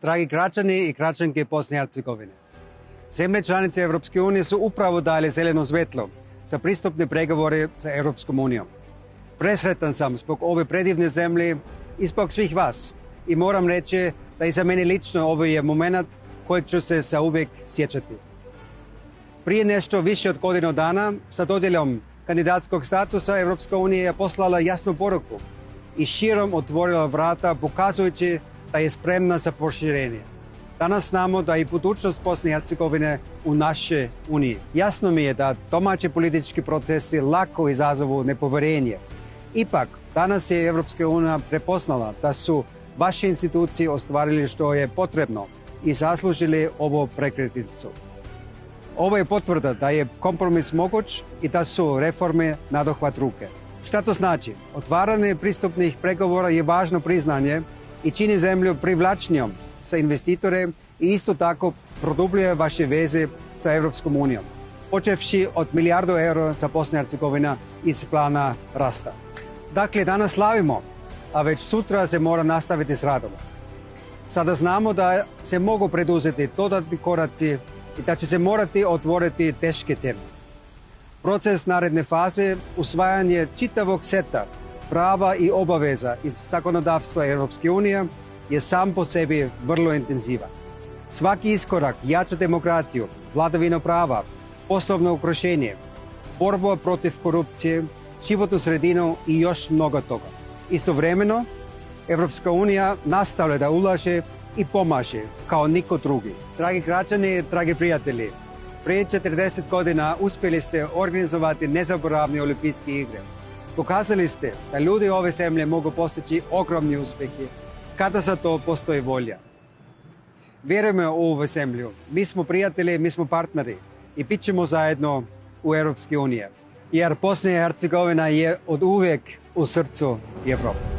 Dragi građani i građanke Bosne i Hercegovine, zemlje članice Europske unije su upravo dale zeleno svetlo za pristupne pregovore sa Europskom unijom. Presretan sam zbog ove predivne zemlje i zbog svih vas. I moram reći da i za mene lično ovo je moment kojeg ću se zauvijek sjećati. Prije nešto više od godinu dana sa dodjelom kandidatskog statusa Europska unija je poslala jasnu poruku i širom otvorila vrata pokazujući da je spremna za proširenje. Danas znamo da je budućnost Bosne i Hercegovine u našoj Uniji. Jasno mi je da domaći politički procesi lako izazovu nepovjerenje. Ipak, danas je Europska unija prepoznala da su vaše institucije ostvarili što je potrebno i zaslužili ovu prekretnicu. Ovo je potvrda da je kompromis moguć i da su reforme nadohvat ruke. Šta to znači? Otvaranje pristupnih pregovora je važno priznanje i čini zemlju privlačnijom sa investitore i isto tako produbljuje vaše veze sa Europskom unijom, počevši od milijardu eura za Bosnu i Hercegovina iz plana rasta. Dakle, danas slavimo, a već sutra se mora nastaviti s radom. Sada znamo da se mogu preduzeti dodatni koraci i da će se morati otvoriti teške teme. Proces naredne faze, usvajanje čitavog seta prava i obaveza iz zakonodavstva Europske unije je sam po sebi vrlo intenzivan. Svaki iskorak jača demokratiju, vladavinu prava, poslovno okruženje, borbu protiv korupcije, životnu sredinu i još mnogo toga. Istovremeno, Europska unija nastavlja da ulaže i pomaže kao niko drugi. Dragi građani, dragi prijatelji, prije 40 godina uspjeli ste organizovati nezaboravne olimpijske igre. Pokazali ste da ljudi ove zemlje mogu postići ogromni uspjehe kada za to postoji volja. Vjerujemo u ovu zemlju. Mi smo prijatelji, mi smo partneri i bit ćemo zajedno u Europske unije. Jer Bosna i Hercegovina je od uvijek u srcu Evrope.